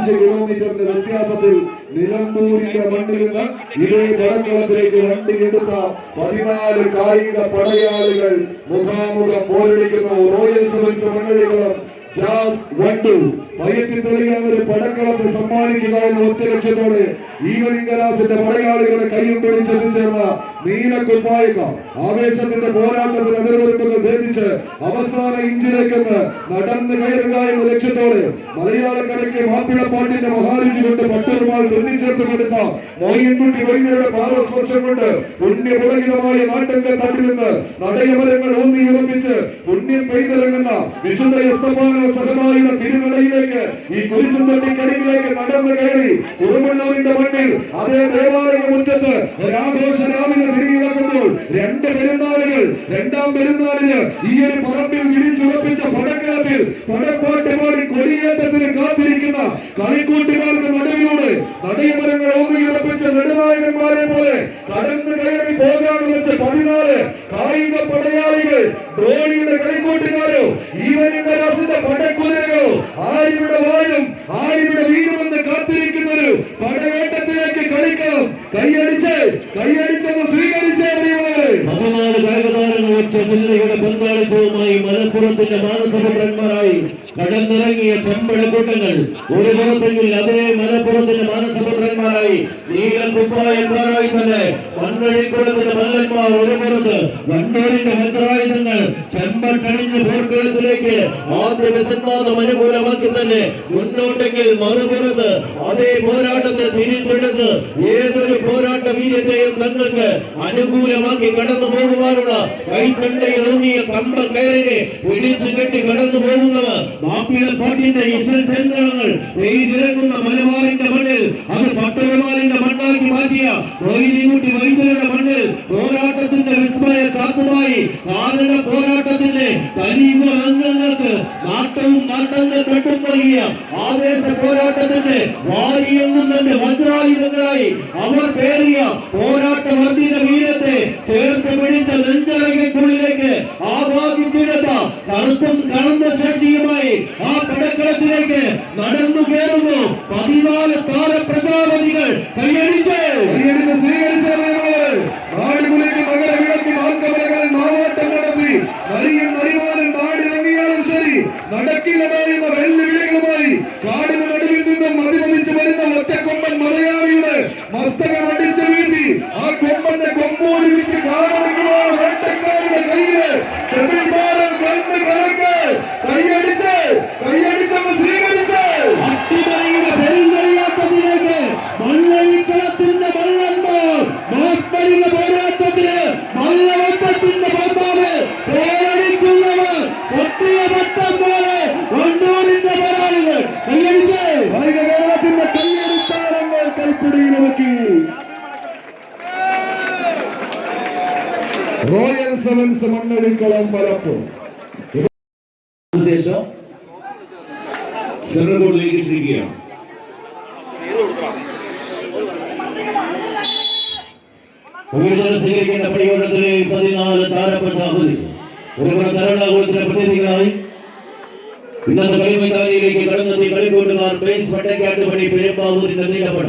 5 കിലോമീറ്ററിന്റെ വ്യത്യാസത്തിൽ നിലമ്പൂരിന്റെ മണ്ണിൽ നിന്ന് ഇതേ പടക്കളത്തിലേക്ക് വണ്ടിയെടുത്ത 14 കായിക പടയാളികൾ മുഖാമുഖം പോരടിക്കുന്നു. റോയൽ സെവൻസ് മണ്ണടിക്കളം ജാസ് വണ്ടു വയറ്റി തെളിയാൻ ഒരു പടക്കളത്തെ സമ്മാനിക്കുക എന്ന ഒറ്റ ലക്ഷ്യത്തോടെ ഈവനിംഗ് കലാസിന്റെ പടയാളികളെ കയ്യും പിടിച്ചെത്തിച്ചേർന്ന നീലക്കുപ്പായിക ആവേശത്തിന്റെ പോരാട്ടത്തിൽ അതിർവരുമ്പുകൾ ഭേദിച്ച് അവസാന ഇഞ്ചിലേക്കെന്ന് നടന്നു കയറുക എന്ന ലക്ഷ്യത്തോടെ മലയാളക്കരയ്ക്ക് മാപ്പിളപ്പാട്ടിന്റെ മഹാരുചി കൊണ്ട് പട്ടുറുമാൽ തുന്നിച്ചേർത്ത് കൊടുത്ത മോയിൻകുട്ടി വൈദ്യരുടെ പാദസ്പർശം കൊണ്ട് പുണ്യപുളകിതമായ നാട്ടിന്റെ തട്ടിൽ നിന്ന് നടയമരങ്ങൾ ഊന്നി ഉറപ്പിച്ച് പുണ്യം പെയ്തിറങ്ങുന്ന വിശുദ്ധ എസ്തപാന സഹമായുടെ തിരുനടയിലേക്ക് ഈ കുരിശുംപട്ടിക്കരികിലേക്ക് നടന്നു കയറി കുറുമണ്ണൂരിന്റെ മണ്ണിൽ അതേ ദേവാലയ മുറ്റത്ത് ഒരാഘോഷ രാവിലെ തിരികിടക്കുമ്പോൾ 2 പെരുന്നാളുകൾ 2ാം പെരുന്നാളിന് ഈ ഒരു പറമ്പിൽ വിരിച്ചുറപ്പിച്ച പടക്കളത്തിൽ പടപ്പാട്ട് പാടി കൊടിയേറ്റത്തിന് കാത്തിരിക്കുന്ന കളിക്കൂട്ടുകാർക്ക് നടുവിലൂടെ നടയമരങ്ങൾ ഊന്നിയുറപ്പിച്ച നെടുനായകന്മാരെ പോലെ കടന്നു കയറി പോകാമെന്ന് വെച്ച 14 കായിക പടയാളികൾ ധോണിയുടെ കളിക്കൂട്ടുകാരോ ഈവനിംഗ് കലാസിന്റെ പടക്കുതിരകളോ ആരിവിടെ വാഴും ആരിവിടെ വീഴുമെന്ന് കാത്തിരിക്കുന്നൊരു പടയേട്ടത്തിലേക്ക് കളിക്കണം. കൈയടിച്ചത് സ്വീകരിച്ചേ 14 കായികതാരങ്ങൾ ഒറ്റ ജില്ലയുടെ പങ്കാളിത്തവുമായി മലപ്പുറത്തിന്റെ മാനസപുത്രന്മാരായി കടന്നിറങ്ങിയ ചെമ്പഴക്കൂട്ടങ്ങൾ ഒരു പുറത്തെങ്കിൽ അതേ മലപ്പുറത്തിന്റെ മാനസപുത്രന്മാരായി നീലക്കുപ്പായക്കാരായി തന്നെ മണ്ണഴിക്കുളത്തിന്റെ മല്ലന്മാർ ഒരു പുറത്ത് വണ്ടൂരിന്റെ വജ്രായുധങ്ങൾ ചെമ്പട്ടണിഞ്ഞ് പോർക്കളത്തിലേക്ക് ആദ്യ വിസന്നാഥം അനുകൂലമാക്കി തന്നെ മുന്നോട്ടെങ്കിൽ മറുപുറത്ത് അതേ പോരാട്ടത്തെ തിരിച്ചെടുത്ത് ഏതൊരു പോരാട്ട വീര്യത്തെയും തങ്ങൾക്ക് അനുകൂലമാക്കി കടന്നു പോകുവാനുള്ള കൈത്തണ്ടയിൽ ഊന്നിയ കമ്പ കയറിനെ പിടിച്ചു കെട്ടി കടന്നു പോകുന്നവർ മാപ്പിളപ്പാട്ടിന്റെ ഇസൽ തെങ്ങളങ്ങൾ പെയ്തിറങ്ങുന്ന മലബാറിന്റെ മണ്ണിൽ അത് പട്ടുറുമാലിന്റെ മണ്ണാക്കി മാറ്റിയ വൈദ്യുതി വൈദ്യരുടെ മണ്ണിൽ പോരാട്ടത്തിന്റെ വിസ്മയ കാത്തുമായി കാരണ പോരാട്ടത്തിന്റെ കലിയുഗ അംഗങ്ങൾക്ക് നാട്ടവും നാട്ടങ്ങൾ കെട്ടും നൽകിയ ആവേശ പോരാട്ടത്തിന്റെ വാരിയെന്നും തന്നെ വജ്രായുധങ്ങളായി അവർ പേറിയ പോരാട്ട വർദ്ധിത വീരത്തെ ചേർത്ത് പിടിച്ച നെഞ്ചറയ്ക്കുള്ളിലേക്ക് ആവാദിപ്പിടുത്ത കറുത്തും കടന്ന ശക്തിയുമായി ആ പടക്കളത്തിലേക്ക് നടന്നു കയറുന്നു 14 താര പ്രജാപതികൾ കൈയടിച്ച് നാടുകളിലേക്ക് നഗര വിളക്കി മാർക്കവലകൾ മാവാട്ടം നടത്തി നരിയും നരിമാനും നാടിറങ്ങിയാലും ശരി നടക്കില്ലെന്ന വെല്ലുവിളികളുമായി കാടിന് നടുവിൽ നിന്നും മതിമതിച്ചു വരുന്ന ഒറ്റക്കൊമ്പൻ മലയാളിയുടെ മസ്തകം അടിച്ചു വീഴ്ത്തി ആ കൊമ്പന്റെ കൊമ്പൂരി വിറ്റ് കാടടിക്കുമ്പോൾ വേട്ടക്കാരുടെ കയ്യില് കൈയടിച്ചവർ സ്വീകരിച്ച് അട്ടിമറിയുടെ പെരുങ്കളിയാട്ടത്തിലേക്ക് മണ്ണഴിക്കളത്തിന്റെ മല്ലന്മാർ മാപ്പരിക പോരാട്ടത്തില് മല്ലവട്ടത്തിന്റെ പന്താവ് പോരടിക്കുന്നവർ പൊട്ടിയ വട്ടം പോലെ വണ്ടൂരിന്റെ പോരാളികൾ കൈയടിച്ച് കേരളത്തിന്റെ കൈയടിത്താരങ്ങൾ കൈപ്പിടിയിൽ നോക്കി റോയൽ സെവൻസ് മണ്ണടിക്കളം മലപ്പുറം ശേഷം സെൻട്രൽ ബോർഡിലേക്ക് ക്ഷണിക്കുകയാണ്. സ്വീകരിക്കേണ്ട പടിയോട്ടത്തിലെ 14 താരപ്രജാപതി ഒരുപാട് എറണാകുളത്തിന്റെ പ്രതിനിധികളായി ഇന്നത്തെ കളിമൈതാനിയിലേക്ക് കടന്നെത്തി കളിക്കൂട്ടുകാർ ബേസ് വട്ടക്കാട്ടുപടി പെരുമ്പാവൂരിന്റെ നീലപ്പട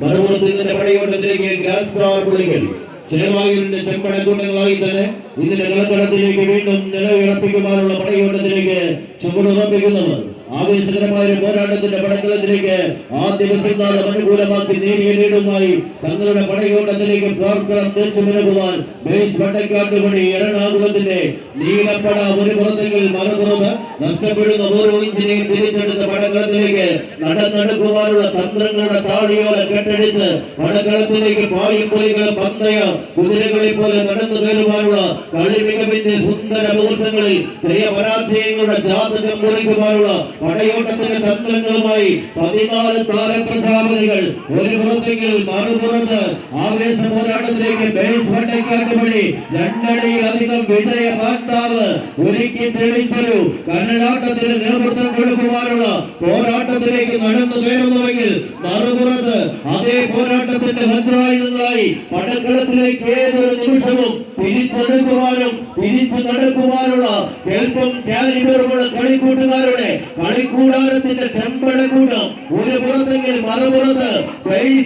മറുപുറത്ത് ഇതിന്റെ പടയോട്ടത്തിലേക്ക് ഗ്രാൻഡ് സ്റ്റാർ പുള്ളികൾ ചെലവായൂരിന്റെ ചെമ്പടക്കൂട്ടങ്ങളായി തന്നെ ഇതിന്റെ കളക്കടത്തിലേക്ക് വീണ്ടും നിലവിറപ്പിക്കുവാനുള്ള പടയോട്ടത്തിലേക്ക് ചുവടുറപ്പിക്കുന്നവർ ആവേശകരമായ പോരാട്ടത്തിന്റെ പടക്കളത്തിലേക്ക് ആദ്യ വിസന്നാഥം അനുകൂലമാക്കി നേരിയ ലീഡുമായി തങ്ങളുടെ പടയോട്ടത്തിലേക്ക് പോർക്കളം തേച്ചുമിനകുവാൻ ബേസ് വട്ടക്കാട്ടുപടി എറണാകുളത്തിന്റെ നീലപ്പട ഒരു പുറത്തെങ്കിൽ മറുപുറത്ത് നഷ്ടപ്പെടുന്ന ഓരോ ഇഞ്ചിനെയും തിരിച്ചെടുത്ത പടക്കളത്തിലേക്ക് നടന്നെടുക്കുവാനുള്ള തന്ത്രങ്ങളുടെ താളിയോല കെട്ടടിച്ച് പടക്കളത്തിലേക്ക് പായും പൊലികളും പന്തയ കുതിരകളെ പോലെ നടന്നു കയറുവാനുള്ള കളി മികവിന്റെ സുന്ദര മുഹൂർത്തങ്ങളിൽ ജയപരാജയങ്ങളുടെ ജാതകം കുറിക്കുവാനുള്ള പടയോട്ടത്തിന്റെ തന്ത്രങ്ങളുമായി 14 താരപ്രജാപതികൾ ഒരു പുറത്തെങ്കിൽ മറുപുറത്ത് ആവേശ പോരാട്ടത്തിലേക്ക് ബേസ് വട്ടക്കാട്ടുപടി രണ്ടടിയിലധികം വിജയ പാട്ടാവ് ഒരുക്കി തെളിച്ചൊരു കനലാട്ടത്തിന് നേതൃത്വം കൊടുക്കുവാനുള്ള പോരാട്ടത്തിലേക്ക് നടന്നു കയറുന്നുവെങ്കിൽ മറുപുറത്ത് അതേ പോരാട്ടത്തിന്റെ വജ്രായുധങ്ങളായി പടക്കളത്തിലേക്ക് ഏതൊരു നിമിഷവും തിരിച്ചെടുക്കുവാനും തിരിച്ചു നടക്കുവാനുള്ള കേൾപ്പം കാലിബറുമുള്ള കളിക്കൂട്ടുകാരുടെ കളിക്കൂടാരത്തിന്റെ ചെമ്പടക്കൂട്ടം ഒരു പുറത്തെങ്കിൽ മറുപുറത്ത്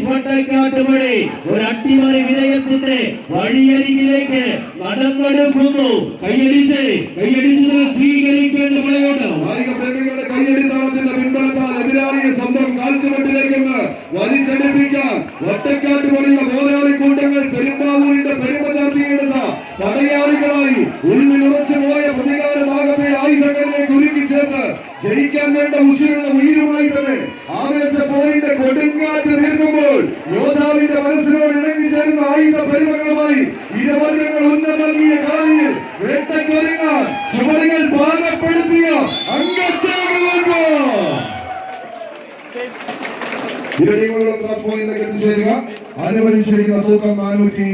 വട്ടക്കാട്ടുപടി ഒരു അട്ടിമറി വിജയത്തിന്റെ വഴിയരികിലേക്ക് നടന്നെടുക്കുന്നു. കൈയടിച്ച് സ്വീകരിക്കേണ്ട മലയോട്ടം. കൈയടിത്താളത്തിന്റെ പിൻബലത്താൽ എതിരാളിയെ സ്വന്തം കാൽച്ചുവട്ടിലേക്കൊന്ന് വലിച്ചടിപ്പിക്കാൻ ഒറ്റക്കാട്ട് പോലുള്ള പോരാളി കൂട്ടങ്ങൾ പെരുമ്പാവൂരിന്റെ പെരുമ ചാർത്തിയെടുത്ത പടയാളികളായി ഉള്ളിൽ ഉറച്ചുപോയ പ്രതികാരനാഗത്തെ ആയുധങ്ങളിലേക്ക് ഉരുക്കി ചേർത്ത് ജയിക്കാൻ വേണ്ട ഉശിരുള്ള ഉയരുമായി തന്നെ ആവേശ പോരിന്റെ കൊടുങ്കാറ്റ് തീർക്കുമ്പോൾ യോദ്ധാവിന്റെ മനസ്സിനോട് ഇണങ്ങി ചേർന്ന ആയുധ പെരുമകളുമായി ഇരുവർഗങ്ങൾ ഉന്നം നൽകിയ കാലിയിൽ വേട്ടക്കൊരുങ്ങാൻ ചുവടുകൾ പാകപ്പെടുത്തിയ ഇരട്ടീമുകളും ക്രോസ് പോയിന്റിലേക്ക് എത്തിച്ചേരുക. അനുവദിച്ചിരിക്കുന്ന തൂക്കം 450.